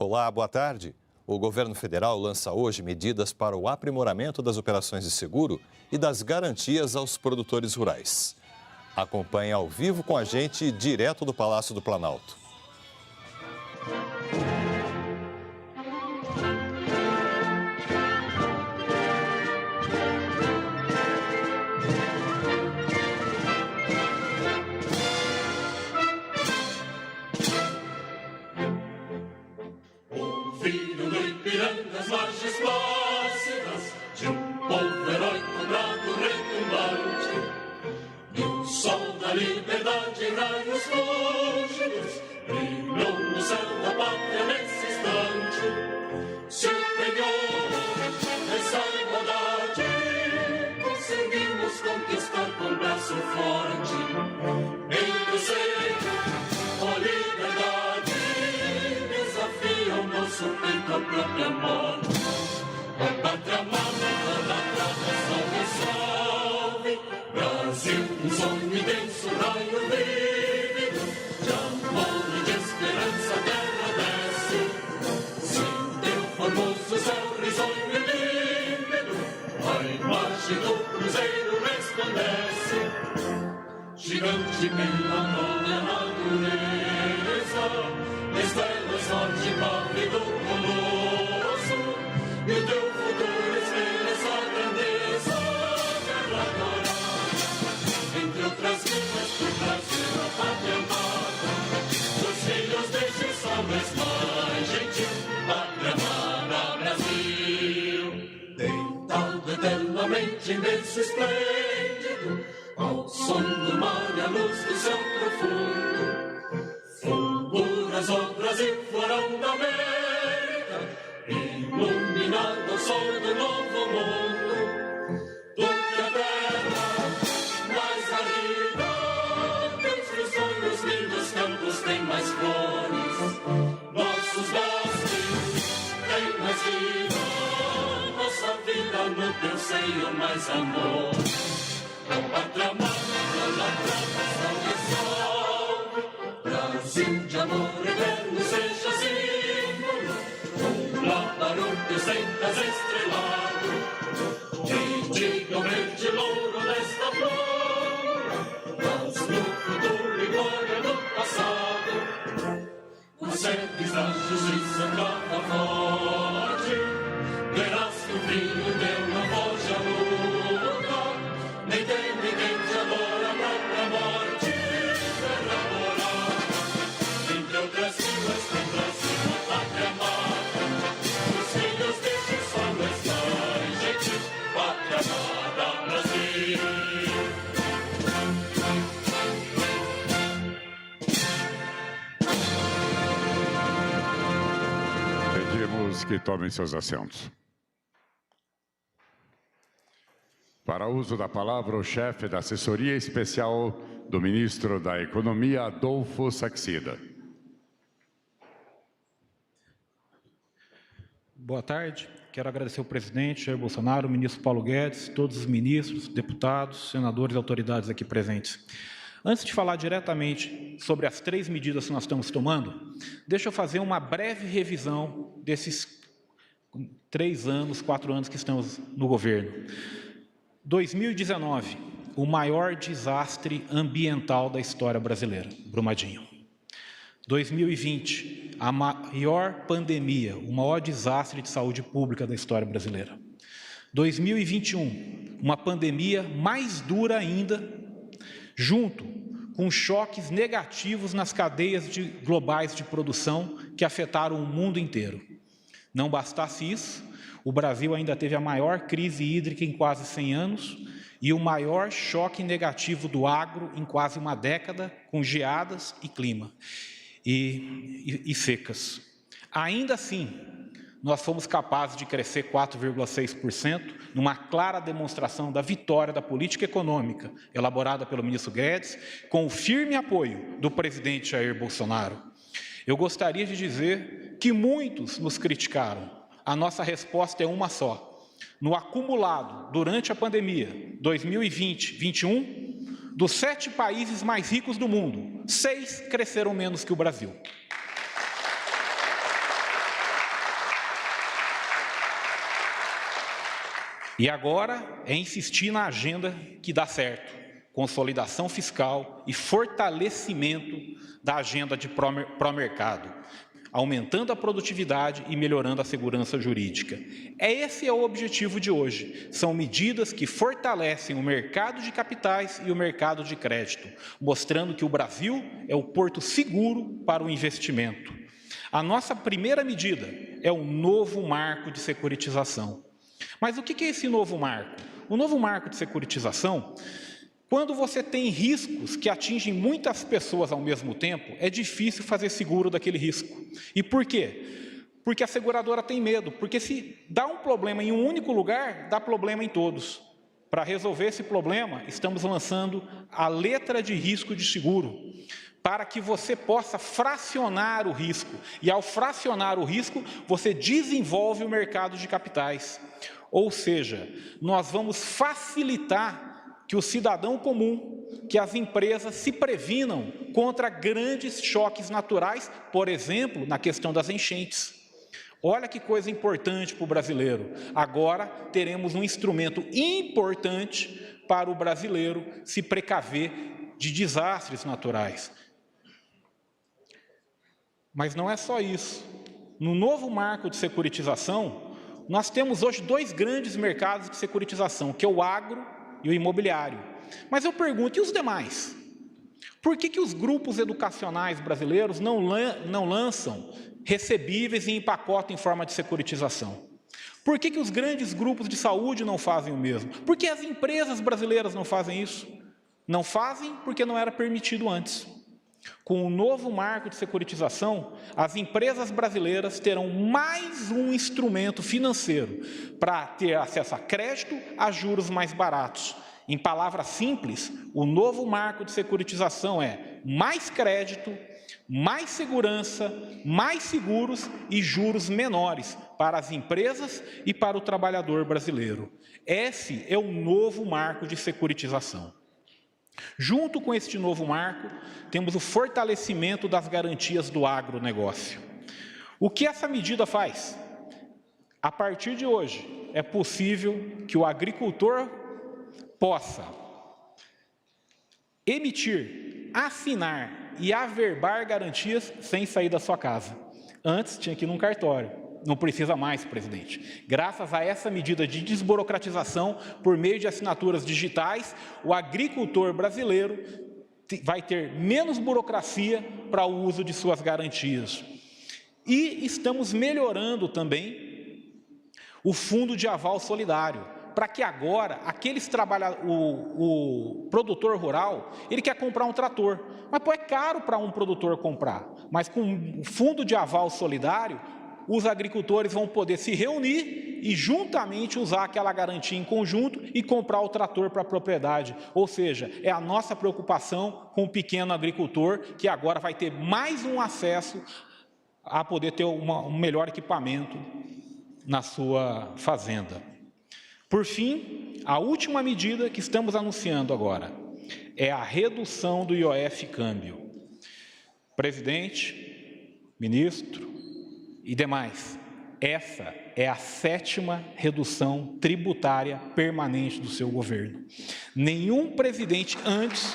Olá, boa tarde. O governo federal lança hoje medidas para o aprimoramento das operações de seguro e das garantias aos produtores rurais. Acompanhe ao vivo com a gente, direto do Palácio do Planalto. Filho do Ipiranga, as margens plácidas de um povo heróico, bravo, retumbante. E o sol da liberdade em raios fúlgidos brilhou no céu da pátria nesse instante. Se empenhou nessa igualdade, conseguimos conquistar com braço forte. Entre o seio, a liberdade desafia o nosso peito, a própria morte. A pátria amada, idolatrada, salve, salve. Brasil, um sonho imenso, raio vívido, de amor e de esperança, a terra desce. Se teu formoso céu risonho e límpido, a imagem do cruzeiro resplandece. Gigante pela nobre natureza, estrela sorte, pálido colosso, e o teu futuro espelha essa grandeza. Terra dourada, entre outras vidas do Brasil, a pátria amada, os filhos deste sol mais gentil, pátria amada Brasil. Deitado eternamente em berço esplêndido, ao som do mar e a luz do céu profundo, fulguras o Brasil, florão da América, iluminado ao sol do novo mundo. Do que a terra mais árida, teus sonhos lindos campos têm mais flores, nossos bosques têm mais vida, nossa vida no teu seio mais amor. A pátria amada, idolatrada, salve, salve. Brasil de amor eterno seja símbolo, lábaro centas estrelado, e diga o verde louro desta flor, mas no futuro e glória do passado. Os seres da justiça brava forte, verás que o filho teu não foge à luta, nem tem ninguém te adora a própria morte. Terra dourada, entre outras vilas tem Brasil, a pátria amada, os filhos deste sol mais gentil, pátria amada Brasil. Pedimos que tomem seus assentos. Para uso da palavra, o chefe da assessoria especial do ministro da Economia, Adolfo Saxida. Boa tarde. Quero agradecer ao presidente Jair Bolsonaro, o ministro Paulo Guedes, todos os ministros, deputados, senadores e autoridades aqui presentes. Antes de falar diretamente sobre as 3 medidas que nós estamos tomando, deixa eu fazer uma breve revisão desses 3 anos, 4 anos que estamos no governo. 2019, o maior desastre ambiental da história brasileira, Brumadinho. 2020, a maior pandemia, o maior desastre de saúde pública da história brasileira. 2021, uma pandemia mais dura ainda, junto com choques negativos nas cadeias globais de produção que afetaram o mundo inteiro. Não bastasse isso, o Brasil ainda teve a maior crise hídrica em quase 100 anos e o maior choque negativo do agro em quase uma década, com geadas e clima e secas. Ainda assim, nós fomos capazes de crescer 4,6%, numa clara demonstração da vitória da política econômica elaborada pelo ministro Guedes, com o firme apoio do presidente Jair Bolsonaro. Eu gostaria de dizer que muitos nos criticaram. A nossa resposta é uma só. No acumulado, durante a pandemia, 2020-21, dos 7 países mais ricos do mundo, 6 cresceram menos que o Brasil. E agora é insistir na agenda que dá certo. Consolidação fiscal e fortalecimento da agenda de pró-mercado, aumentando a produtividade e melhorando a segurança jurídica. Esse é o objetivo de hoje. São medidas que fortalecem o mercado de capitais e o mercado de crédito, mostrando que o Brasil é o porto seguro para o investimento. A nossa primeira medida é o novo marco de securitização. Mas o que é esse novo marco? O novo marco de securitização, quando você tem riscos que atingem muitas pessoas ao mesmo tempo, é difícil fazer seguro daquele risco. E por quê? Porque a seguradora tem medo, porque se dá um problema em um único lugar, dá problema em todos. Para resolver esse problema, estamos lançando a letra de risco de seguro, para que você possa fracionar o risco. E ao fracionar o risco, você desenvolve o mercado de capitais. Ou seja, nós vamos facilitar que o cidadão comum, que as empresas se previnam contra grandes choques naturais, por exemplo, na questão das enchentes. Olha que coisa importante para o brasileiro. Agora teremos um instrumento importante para o brasileiro se precaver de desastres naturais. Mas não é só isso. No novo marco de securitização, nós temos hoje dois grandes mercados de securitização, que é o agro e o imobiliário. Mas eu pergunto, e os demais? Por que os grupos educacionais brasileiros não lançam recebíveis e empacotam em forma de securitização? Por que os grandes grupos de saúde não fazem o mesmo? Por que as empresas brasileiras não fazem isso? Não fazem porque não era permitido antes. Com o novo marco de securitização, as empresas brasileiras terão mais um instrumento financeiro para ter acesso a crédito a juros mais baratos. Em palavras simples, o novo marco de securitização é mais crédito, mais segurança, mais seguros e juros menores para as empresas e para o trabalhador brasileiro. Esse é o novo marco de securitização. Junto com este novo marco, temos o fortalecimento das garantias do agronegócio. O que essa medida faz? A partir de hoje, é possível que o agricultor possa emitir, assinar e averbar garantias sem sair da sua casa. Antes tinha que ir num cartório. Não precisa mais, presidente. Graças a essa medida de desburocratização, por meio de assinaturas digitais, o agricultor brasileiro vai ter menos burocracia para o uso de suas garantias. E estamos melhorando também o fundo de aval solidário, para que agora, o produtor rural, ele quer comprar um trator, mas é caro para um produtor comprar. Mas com o fundo de aval solidário, os agricultores vão poder se reunir e juntamente usar aquela garantia em conjunto e comprar o trator para a propriedade. Ou seja, é a nossa preocupação com o pequeno agricultor, que agora vai ter mais um acesso a poder ter um melhor equipamento na sua fazenda. Por fim, a última medida que estamos anunciando agora é a redução do IOF câmbio. Presidente, ministro e demais, essa é a 7ª redução tributária permanente do seu governo. Nenhum presidente antes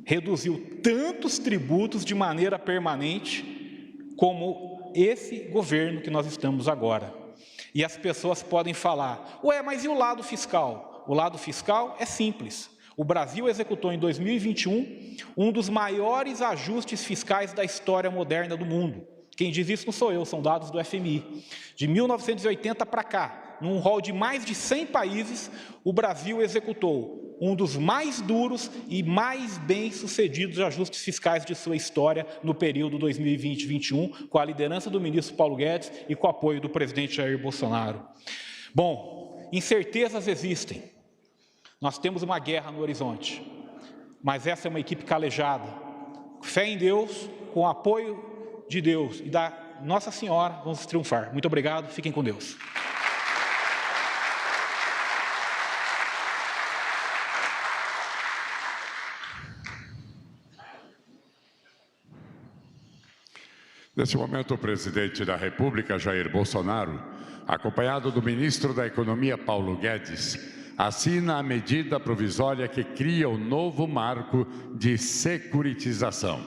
reduziu tantos tributos de maneira permanente como esse governo que nós estamos agora. E as pessoas podem falar, ué, mas e o lado fiscal? O lado fiscal é simples. O Brasil executou em 2021 um dos maiores ajustes fiscais da história moderna do mundo. Quem diz isso não sou eu, são dados do FMI. De 1980 para cá, num rol de mais de 100 países, o Brasil executou um dos mais duros e mais bem-sucedidos ajustes fiscais de sua história no período 2020-21, com a liderança do ministro Paulo Guedes e com o apoio do presidente Jair Bolsonaro. Bom, incertezas existem. Nós temos uma guerra no horizonte, mas essa é uma equipe calejada. Fé em Deus, com o apoio de Deus e da Nossa Senhora, vamos triunfar. Muito obrigado, fiquem com Deus. Neste momento, o presidente da República, Jair Bolsonaro, acompanhado do ministro da Economia, Paulo Guedes, assina a medida provisória que cria o novo marco de securitização.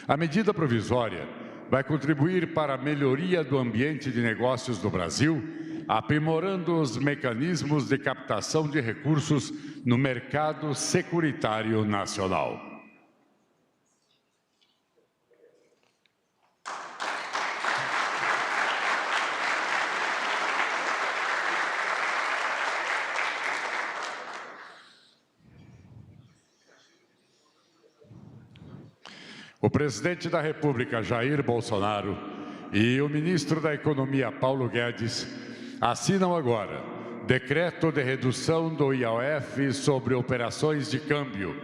A medida provisória vai contribuir para a melhoria do ambiente de negócios do Brasil, aprimorando os mecanismos de captação de recursos no mercado securitário nacional. O presidente da República, Jair Bolsonaro, e o ministro da Economia, Paulo Guedes, assinam agora decreto de redução do IOF sobre operações de câmbio.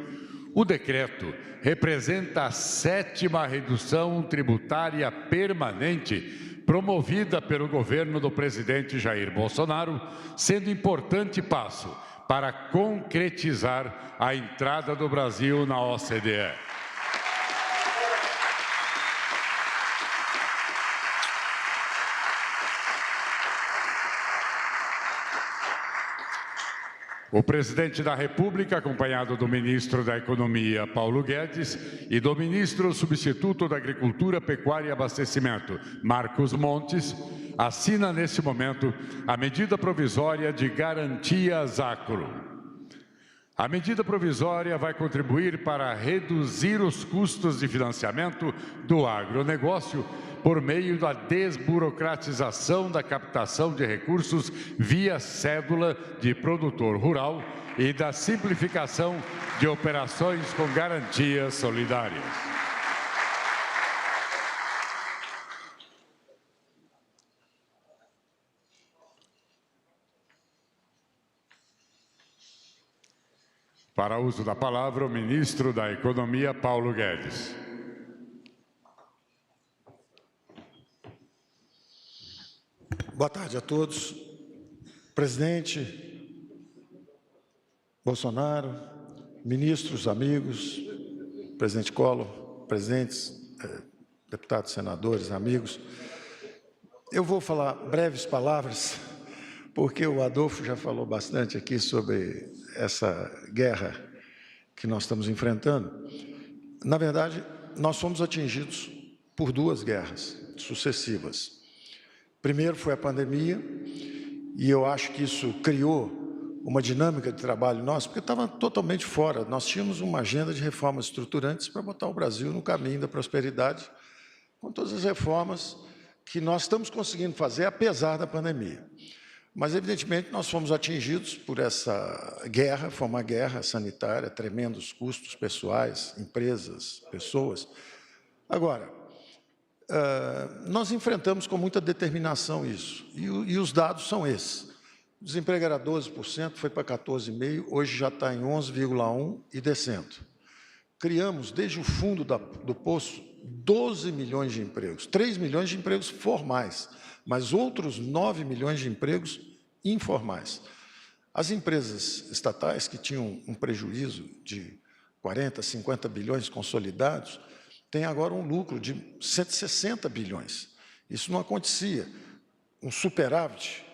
O decreto representa a 7ª redução tributária permanente promovida pelo governo do presidente Jair Bolsonaro, sendo importante passo para concretizar a entrada do Brasil na OCDE. O presidente da República, acompanhado do ministro da Economia, Paulo Guedes, e do ministro substituto da Agricultura, Pecuária e Abastecimento, Marcos Montes, assina neste momento a medida provisória de garantias agro. A medida provisória vai contribuir para reduzir os custos de financiamento do agronegócio por meio da desburocratização da captação de recursos via cédula de produtor rural e da simplificação de operações com garantias solidárias. Para uso da palavra, o ministro da Economia, Paulo Guedes. Boa tarde a todos. Presidente Bolsonaro, ministros, amigos, presidente Collor, presidentes, deputados, senadores, amigos. Eu vou falar breves palavras, porque o Adolfo já falou bastante aqui sobre essa guerra que nós estamos enfrentando. Na verdade, nós fomos atingidos por 2 guerras sucessivas. Primeiro foi a pandemia, e eu acho que isso criou uma dinâmica de trabalho nosso, porque estava totalmente fora. Nós tínhamos uma agenda de reformas estruturantes para botar o Brasil no caminho da prosperidade, com todas as reformas que nós estamos conseguindo fazer, apesar da pandemia. Mas, evidentemente, nós fomos atingidos por essa guerra, foi uma guerra sanitária, tremendos custos pessoais, empresas, pessoas. Agora, nós enfrentamos com muita determinação isso, e os dados são esses. O desemprego era 12%, foi para 14,5%, hoje já está em 11,1% e descendo. Criamos, desde o fundo do poço, 12 milhões de empregos, 3 milhões de empregos formais, mas outros 9 milhões de empregos informais. As empresas estatais, que tinham um prejuízo de 40, 50 bilhões consolidados, têm agora um lucro de 160 bilhões. Isso não acontecia. Um superávit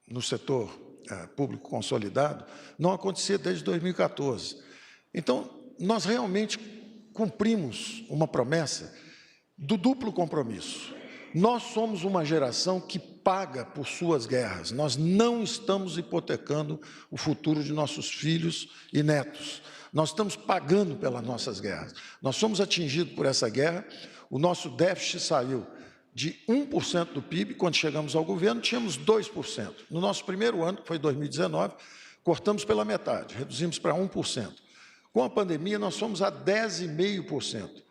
no setor público consolidado não acontecia desde 2014. Então, nós realmente cumprimos uma promessa do duplo compromisso. Nós somos uma geração que paga por suas guerras. Nós não estamos hipotecando o futuro de nossos filhos e netos. Nós estamos pagando pelas nossas guerras. Nós somos atingidos por essa guerra. O nosso déficit saiu de 1% do PIB. Quando chegamos ao governo, tínhamos 2%. No nosso primeiro ano, que foi 2019, cortamos pela metade, reduzimos para 1%. Com a pandemia, nós fomos a 10,5%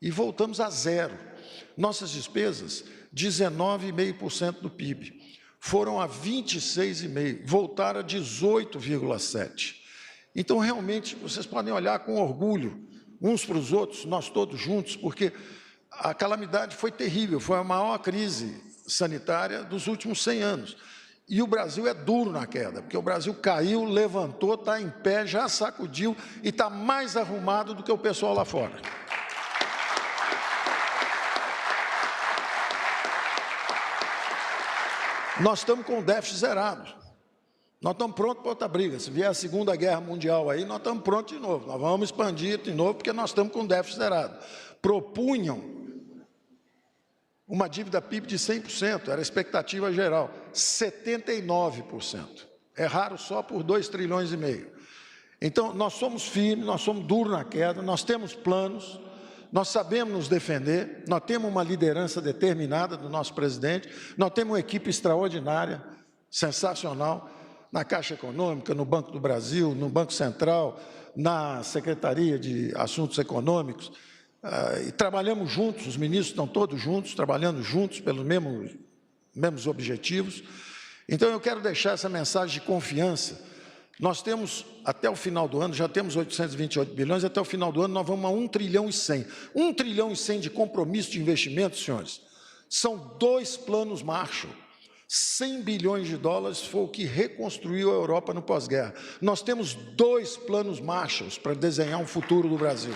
e voltamos a zero. Nossas despesas, 19,5% do PIB, foram a 26,5%, voltaram a 18,7%. Então, realmente, vocês podem olhar com orgulho uns para os outros, nós todos juntos, porque a calamidade foi terrível, foi a maior crise sanitária dos últimos 100 anos. E o Brasil é duro na queda, porque o Brasil caiu, levantou, está em pé, já sacudiu e está mais arrumado do que o pessoal lá fora. Nós estamos com o déficit zerado. Nós estamos prontos para outra briga. Se vier a Segunda Guerra Mundial aí, nós estamos prontos de novo. Nós vamos expandir de novo, porque nós estamos com o déficit zerado. Propunham uma dívida PIB de 100%, era a expectativa geral, 79%. Erraram só por 2,5 trilhões. Então, nós somos firmes, nós somos duros na queda, nós temos planos, nós sabemos nos defender, nós temos uma liderança determinada do nosso presidente, nós temos uma equipe extraordinária, sensacional, na Caixa Econômica, no Banco do Brasil, no Banco Central, na Secretaria de Assuntos Econômicos, e trabalhamos juntos, os ministros estão todos juntos, trabalhando juntos pelos mesmos objetivos. Então, eu quero deixar essa mensagem de confiança. Nós temos, até o final do ano, já temos 828 bilhões, até o final do ano nós vamos a 1 trilhão e 100. 1 trilhão e 100 de compromisso de investimento, senhores, são 2 planos Marshall. 100 bilhões de dólares foi o que reconstruiu a Europa no pós-guerra. Nós temos 2 planos Marshalls para desenhar um futuro do Brasil.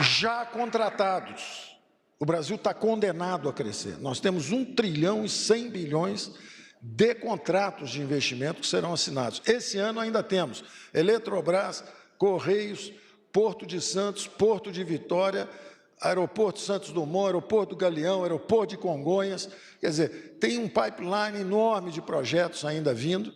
Já contratados, o Brasil está condenado a crescer. Nós temos 1 trilhão e 100 bilhões de contratos de investimento que serão assinados. Esse ano ainda temos Eletrobras, Correios, Porto de Santos, Porto de Vitória, Aeroporto Santos Dumont, Aeroporto do Galeão, Aeroporto de Congonhas. Quer dizer, tem um pipeline enorme de projetos ainda vindo.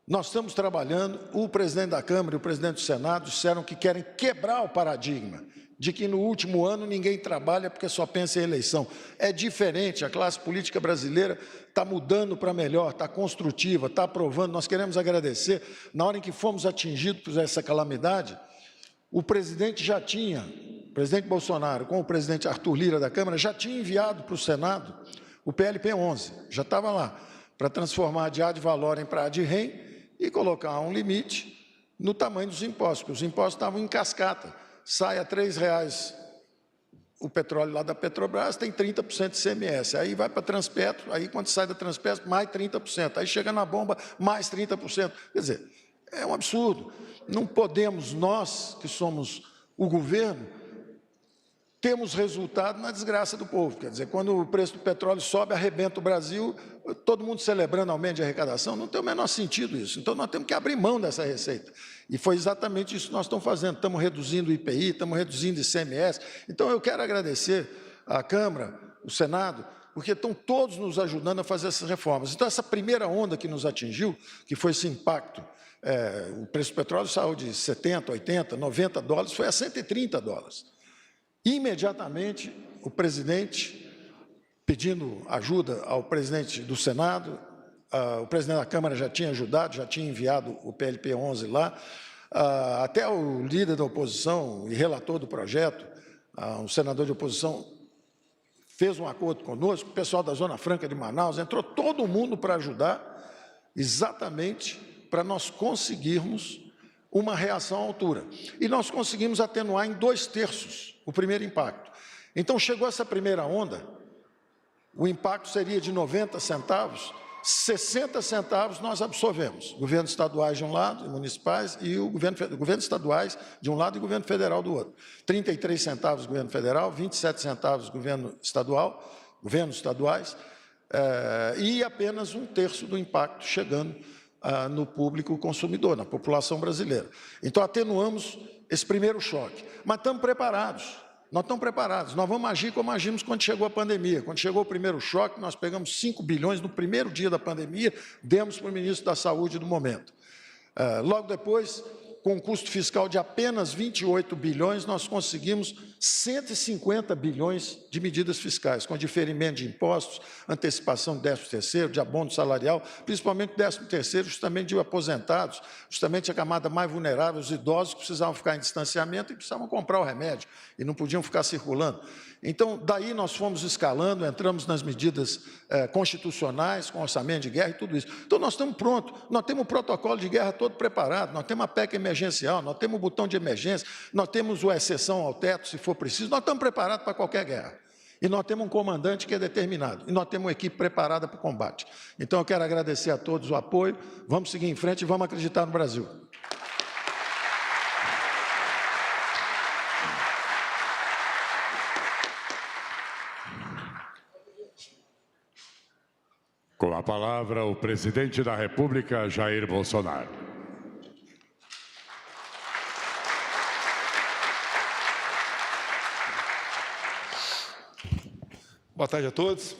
Nós estamos trabalhando, o presidente da Câmara e o presidente do Senado disseram que querem quebrar o paradigma de que no último ano ninguém trabalha porque só pensa em eleição. É diferente, a classe política brasileira está mudando para melhor, está construtiva, está aprovando. Nós queremos agradecer. Na hora em que fomos atingidos por essa calamidade, o presidente já tinha, o presidente Bolsonaro com o presidente Arthur Lira da Câmara, já tinha enviado para o Senado o PLP 11, já estava lá, para transformar de ad valorem para ad rem e colocar um limite no tamanho dos impostos, porque os impostos estavam em cascata. Sai a R$ 3,00 o petróleo lá da Petrobras, tem 30% de ICMS. Aí vai para a Transpetro, aí quando sai da Transpetro, mais 30%. Aí chega na bomba, mais 30%. Quer dizer, é um absurdo. Não podemos, nós que somos o governo, temos resultado na desgraça do povo. Quer dizer, quando o preço do petróleo sobe, arrebenta o Brasil, todo mundo celebrando aumento de arrecadação, não tem o menor sentido isso. Então, nós temos que abrir mão dessa receita. E foi exatamente isso que nós estamos fazendo. Estamos reduzindo o IPI, estamos reduzindo o ICMS. Então, eu quero agradecer à Câmara, o Senado, porque estão todos nos ajudando a fazer essas reformas. Então, essa primeira onda que nos atingiu, que foi esse impacto, o preço do petróleo saiu de 70, 80, 90 dólares, foi a 130 dólares. Imediatamente, o presidente, pedindo ajuda ao presidente do Senado, o presidente da Câmara já tinha ajudado, já tinha enviado o PLP 11 lá, até o líder da oposição e relator do projeto, um senador de oposição, fez um acordo conosco, o pessoal da Zona Franca de Manaus, entrou todo mundo para ajudar, exatamente para nós conseguirmos uma reação à altura. E nós conseguimos atenuar em 2/3 o primeiro impacto. Então, chegou essa primeira onda, o impacto seria de 90 centavos, 60 centavos nós absorvemos. Governos estaduais de um lado, e municipais, e o governo estaduais de um lado e o governo federal do outro. 33 centavos governo federal, 27 centavos governo estadual, governos estaduais, e apenas 1/3 do impacto chegando no público consumidor, na população brasileira. Então, atenuamos esse primeiro choque. Mas estamos preparados, nós estamos preparados. Nós vamos agir como agimos quando chegou a pandemia. Quando chegou o primeiro choque, nós pegamos 5 bilhões no primeiro dia da pandemia, demos para o ministro da Saúde do momento. Logo depois, com um custo fiscal de apenas 28 bilhões, nós conseguimos 150 bilhões de medidas fiscais, com diferimento de impostos, antecipação de 13º, de abono salarial, principalmente 13º, justamente de aposentados, justamente a camada mais vulnerável, os idosos que precisavam ficar em distanciamento e precisavam comprar o remédio e não podiam ficar circulando. Então, daí nós fomos escalando, entramos nas medidas constitucionais, com orçamento de guerra e tudo isso. Então, nós estamos prontos, nós temos o protocolo de guerra todo preparado, nós temos a PEC emergencial, nós temos o botão de emergência, nós temos a exceção ao teto, se for preciso, nós estamos preparados para qualquer guerra. E nós temos um comandante que é determinado, e nós temos uma equipe preparada para o combate. Então, eu quero agradecer a todos o apoio, vamos seguir em frente e vamos acreditar no Brasil. palavra o presidente da República, Jair Bolsonaro. Boa tarde a todos.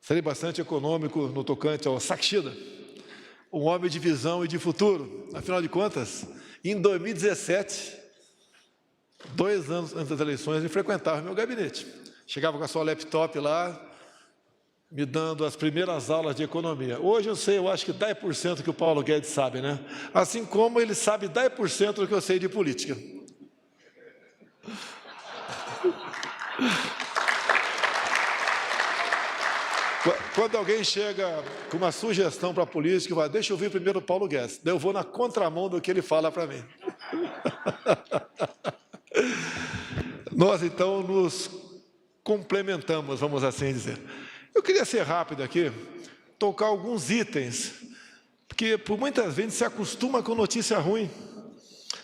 Serei bastante econômico no tocante ao Saxida, um homem de visão e de futuro. Afinal de contas, em 2017, 2 anos antes das eleições, ele frequentava meu gabinete. Chegava com a sua laptop lá, me dando as primeiras aulas de economia. Hoje eu acho que 10% que o Paulo Guedes sabe, né? Assim como ele sabe 10% do que eu sei de política. Quando alguém chega com uma sugestão para a política, vai, deixa eu ouvir primeiro o Paulo Guedes. Daí eu vou na contramão do que ele fala para mim. Nós, então, nos complementamos, vamos assim dizer. Eu queria ser rápido aqui, tocar alguns itens, porque por muitas vezes se acostuma com notícia ruim.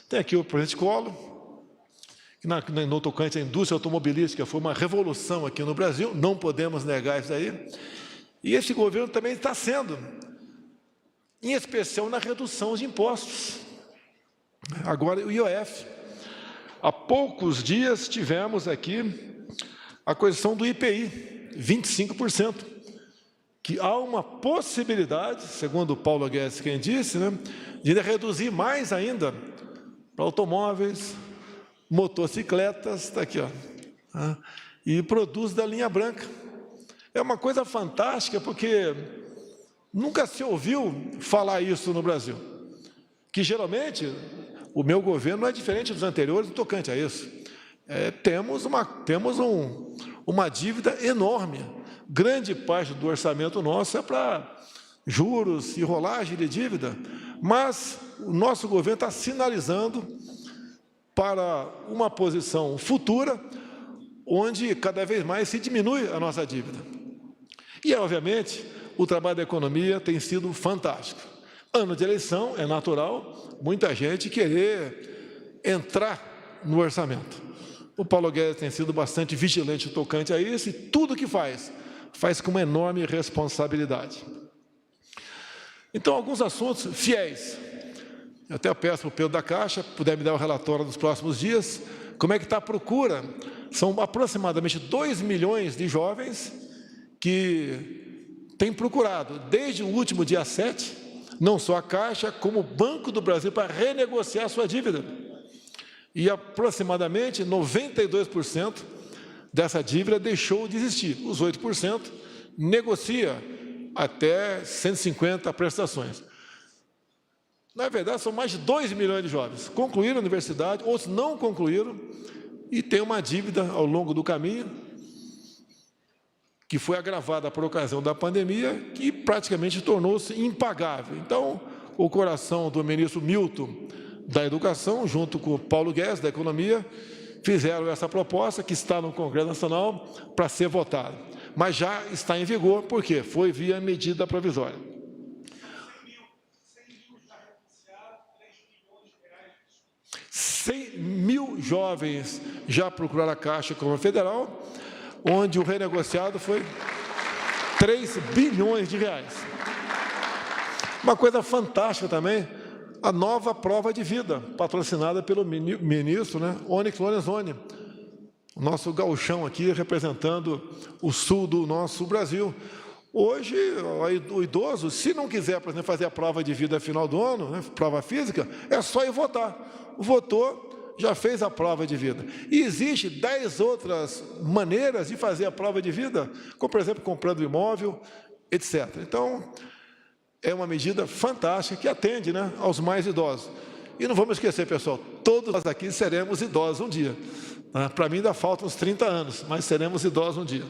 Tem aqui o presidente Collor, que no tocante à indústria automobilística foi uma revolução aqui no Brasil, não podemos negar isso aí. E esse governo também está sendo, em especial na redução de impostos. Agora, o IOF. Há poucos dias tivemos aqui a correção do IPI, 25%, que há uma possibilidade, segundo o Paulo Guedes quem disse, né, de reduzir mais ainda para automóveis, motocicletas, está aqui, ó, e produtos da linha branca. É uma coisa fantástica, porque nunca se ouviu falar isso no Brasil, que geralmente o meu governo não é diferente dos anteriores no tocante a isso. Temos uma dívida enorme. Grande parte do orçamento nosso é para juros e rolagem de dívida, mas o nosso governo está sinalizando para uma posição futura, onde cada vez mais se diminui a nossa dívida. E, obviamente, o trabalho da economia tem sido fantástico. Ano de eleição, é natural, muita gente querer entrar no orçamento. O Paulo Guedes tem sido bastante vigilante tocante a isso, e tudo que faz com uma enorme responsabilidade. Então, alguns assuntos fiéis. Eu até peço para o Pedro da Caixa, puder me dar o relatório nos próximos dias, como é que está a procura. São aproximadamente 2 milhões de jovens que têm procurado, desde o último dia 7, não só a Caixa, como o Banco do Brasil, para renegociar a sua dívida. E aproximadamente 92% dessa dívida deixou de existir. Os 8% negocia até 150 prestações. Na verdade, são mais de 2 milhões de jovens. Concluíram a universidade, outros não concluíram, e tem uma dívida ao longo do caminho, que foi agravada por ocasião da pandemia, que praticamente tornou-se impagável. Então, o coração do ministro Milton da Educação, junto com o Paulo Guedes, da Economia, fizeram essa proposta, que está no Congresso Nacional, para ser votada. Mas já está em vigor, por quê? Foi via medida provisória. 100 mil jovens já procuraram a Caixa Econômica Federal, onde o renegociado foi 3 bilhões de reais. Uma coisa fantástica também, a nova prova de vida, patrocinada pelo ministro, né, Onyx Lorenzoni, o nosso gauchão aqui, representando o sul do nosso Brasil. Hoje, o idoso, se não quiser, por exemplo, fazer a prova de vida final do ano, né, prova física, é só ir votar. Votou, já fez a prova de vida. E existe 10 outras maneiras de fazer a prova de vida, como, por exemplo, comprando imóvel, etc. Então, é uma medida fantástica que atende, né, aos mais idosos. E não vamos esquecer, pessoal, todos nós aqui seremos idosos um dia. Para mim ainda faltam uns 30 anos, mas seremos idosos um dia.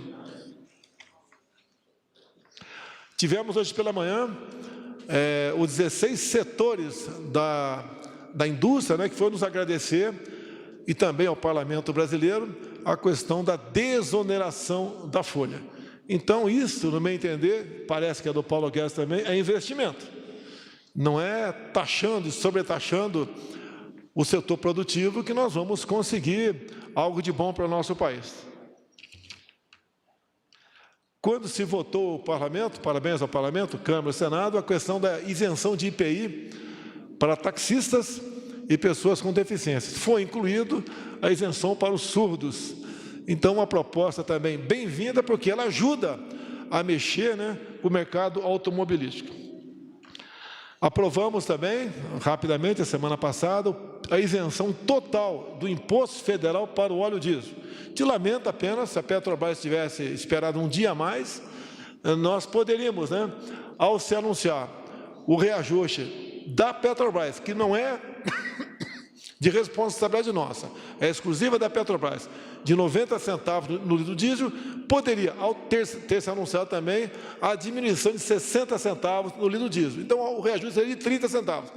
Tivemos hoje pela manhã os 16 setores da indústria, né, que foram nos agradecer, e também ao Parlamento Brasileiro, a questão da desoneração da folha. Então, isso, no meu entender, parece que é do Paulo Guedes também, é investimento. Não é taxando e sobretaxando o setor produtivo que nós vamos conseguir algo de bom para o nosso país. quando se votou o Parlamento, parabéns ao Parlamento, Câmara e Senado, a questão da isenção de IPI para taxistas e pessoas com deficiências. Foi incluído a isenção para os surdos. Então, uma proposta também bem-vinda, porque ela ajuda a mexer, né, o mercado automobilístico. Aprovamos também, rapidamente, a semana passada, a isenção total do imposto federal para o óleo diesel. Te lamento apenas, se a Petrobras tivesse esperado um dia a mais, nós poderíamos, né, ao se anunciar o reajuste da Petrobras, que não é de responsabilidade nossa, é exclusiva da Petrobras, de 90 centavos no litro diesel, poderia ter se anunciado também a diminuição de 60 centavos no litro diesel. Então, o reajuste seria de 30 centavos.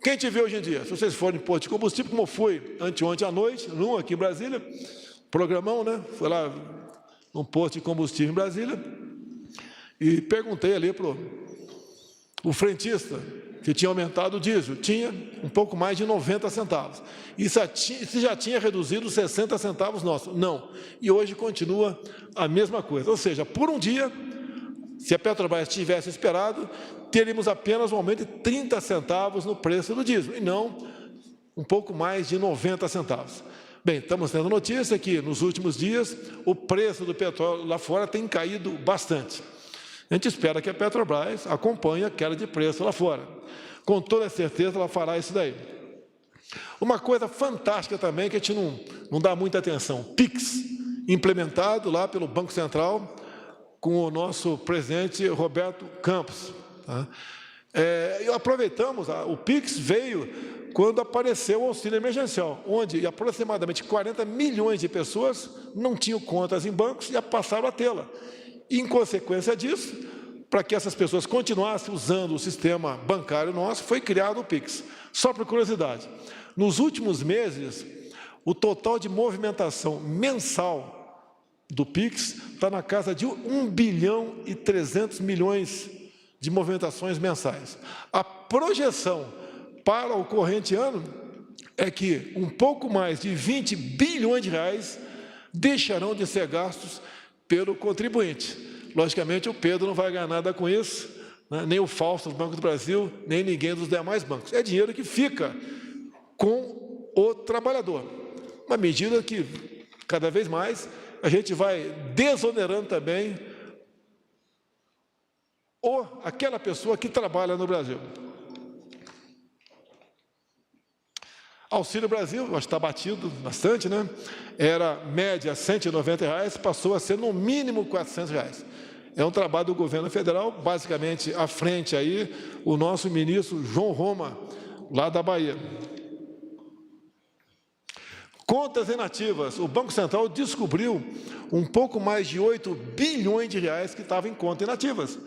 Quem te vê hoje em dia, se vocês forem em posto de combustível, como foi anteontem à noite, aqui em Brasília, programão, né? Foi lá num posto de combustível em Brasília e perguntei ali para o frentista, que tinha aumentado o diesel, tinha um pouco mais de 90 centavos. E se já tinha reduzido 60 centavos nossos? Não. E hoje continua a mesma coisa. Ou seja, por um dia, se a Petrobras tivesse esperado, teríamos apenas um aumento de 30 centavos no preço do diesel, e não um pouco mais de 90 centavos. Bem, estamos tendo notícia que, nos últimos dias, o preço do petróleo lá fora tem caído bastante. A gente espera que a Petrobras acompanhe a queda de preço lá fora. Com toda certeza, ela fará isso daí. Uma coisa fantástica também, que a gente não dá muita atenção, PIX, implementado lá pelo Banco Central, com o nosso presidente Roberto Campos. Tá? Aproveitamos, o PIX veio quando apareceu o auxílio emergencial, onde aproximadamente 40 milhões de pessoas não tinham contas em bancos e passaram a tê-la. Em consequência disso, para que essas pessoas continuassem usando o sistema bancário nosso, foi criado o PIX. Só por curiosidade, nos últimos meses, o total de movimentação mensal do PIX está na casa de 1 bilhão e 300 milhões de movimentações mensais. A projeção para o corrente ano é que um pouco mais de 20 bilhões de reais deixarão de ser gastos pelo contribuinte. Logicamente, o Pedro não vai ganhar nada com isso, né? Nem o Fausto do Banco do Brasil, nem ninguém dos demais bancos. É dinheiro que fica com o trabalhador. Uma medida que, cada vez mais, a gente vai desonerando também aquela pessoa que trabalha no Brasil. Auxílio Brasil, acho que está batido bastante, né? Era média R$ 190, passou a ser no mínimo R$ 400. É um trabalho do governo federal, basicamente à frente aí, o nosso ministro João Roma, lá da Bahia. Contas inativas. O Banco Central descobriu um pouco mais de 8 bilhões de reais que estavam em contas inativas. O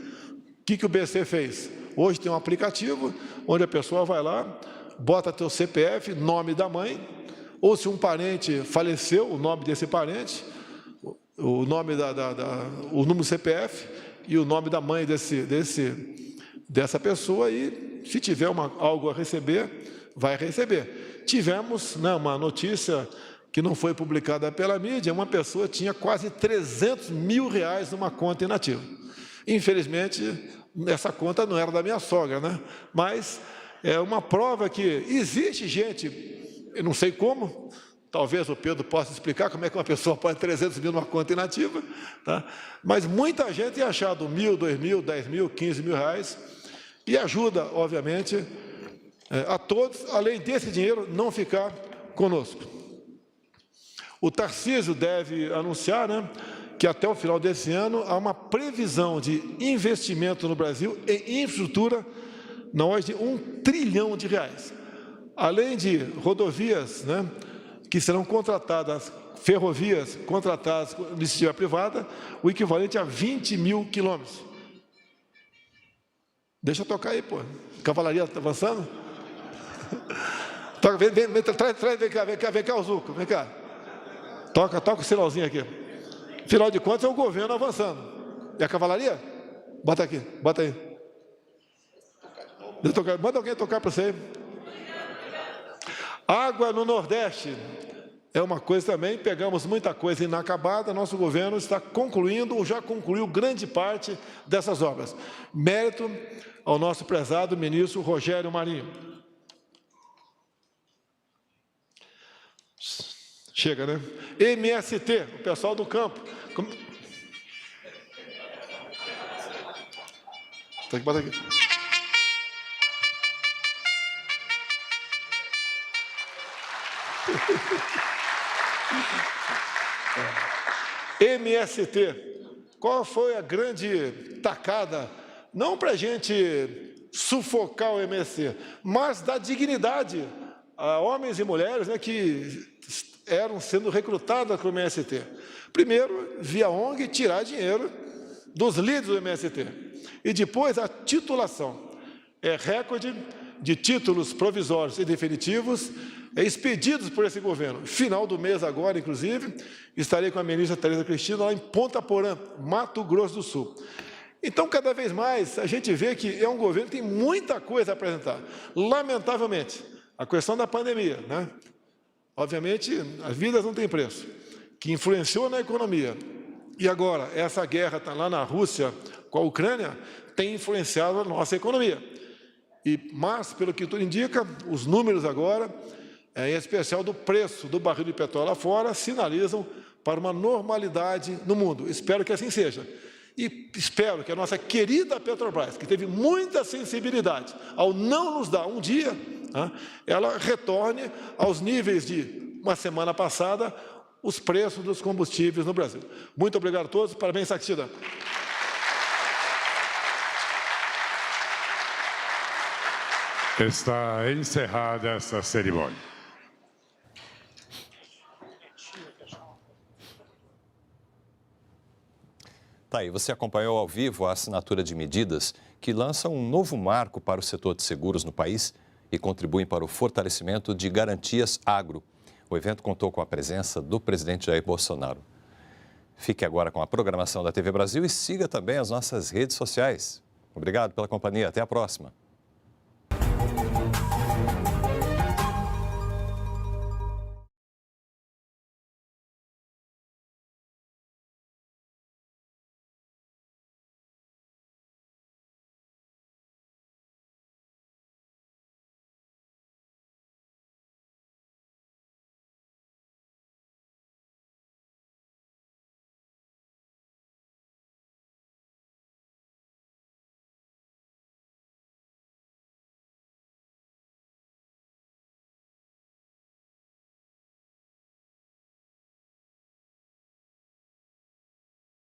que o BC fez? Hoje tem um aplicativo onde a pessoa vai lá, bota teu CPF, nome da mãe, ou se um parente faleceu, o nome desse parente, o nome o número do CPF e o nome da mãe dessa pessoa, e se tiver algo a receber, vai receber. Tivemos, né, uma notícia que não foi publicada pela mídia, uma pessoa tinha quase 300 mil reais numa conta inativa. Infelizmente, essa conta não era da minha sogra, né? Mas é uma prova que existe gente, eu não sei como, talvez o Pedro possa explicar como é que uma pessoa pode 300 mil numa conta inativa, tá? Mas muita gente tem achado 1.000, 2.000, 10 mil, 15 mil reais, e ajuda, obviamente, a todos, além desse dinheiro, não ficar conosco. O Tarcísio deve anunciar, né, que até o final desse ano há uma previsão de investimento no Brasil em infraestrutura na ordem de R$1 trilhão. Além de rodovias, né, que serão contratadas, ferrovias contratadas com iniciativa privada, o equivalente a 20 mil quilômetros. Deixa eu tocar aí, pô. Cavalaria está avançando? Toca, vem cá, o Zuco, vem cá. Toca o sinalzinho aqui. Afinal de contas, é o governo avançando. E a cavalaria? Bota aqui, bota aí. Manda alguém tocar para você. Água no Nordeste. é uma coisa também, pegamos muita coisa inacabada, nosso governo está concluindo, ou já concluiu grande parte dessas obras. Mérito ao nosso prezado ministro Rogério Marinho. Chega, né? MST, o pessoal do campo. Tá aqui, bota aqui. MST, qual foi a grande tacada? Não para a gente sufocar o MST, mas dar dignidade a homens e mulheres, né, que eram sendo recrutadas para o MST. Primeiro, via ONG, tirar dinheiro dos líderes do MST. E depois a titulação. É recorde de títulos provisórios e definitivos expedidos por esse governo. Final do mês agora, inclusive, estarei com a ministra Tereza Cristina lá em Ponta Porã, Mato Grosso do Sul. Então, cada vez mais, a gente vê que é um governo que tem muita coisa a apresentar. Lamentavelmente, a questão da pandemia, né? Obviamente, as vidas não têm preço, que influenciou na economia. E agora, essa guerra está lá na Rússia com a Ucrânia, tem influenciado a nossa economia. Mas, pelo que tudo indica, os números agora, em especial do preço do barril de petróleo lá fora, sinalizam para uma normalidade no mundo. Espero que assim seja. E espero que a nossa querida Petrobras, que teve muita sensibilidade ao não nos dar um dia, ela retorne aos níveis de uma semana passada, os preços dos combustíveis no Brasil. Muito obrigado a todos. Parabéns, Saxida. Está encerrada esta cerimônia. Tá aí, você acompanhou ao vivo a assinatura de medidas que lançam um novo marco para o setor de seguros no país e contribuem para o fortalecimento de garantias agro. O evento contou com a presença do presidente Jair Bolsonaro. Fique agora com a programação da TV Brasil e siga também as nossas redes sociais. Obrigado pela companhia. Até a próxima.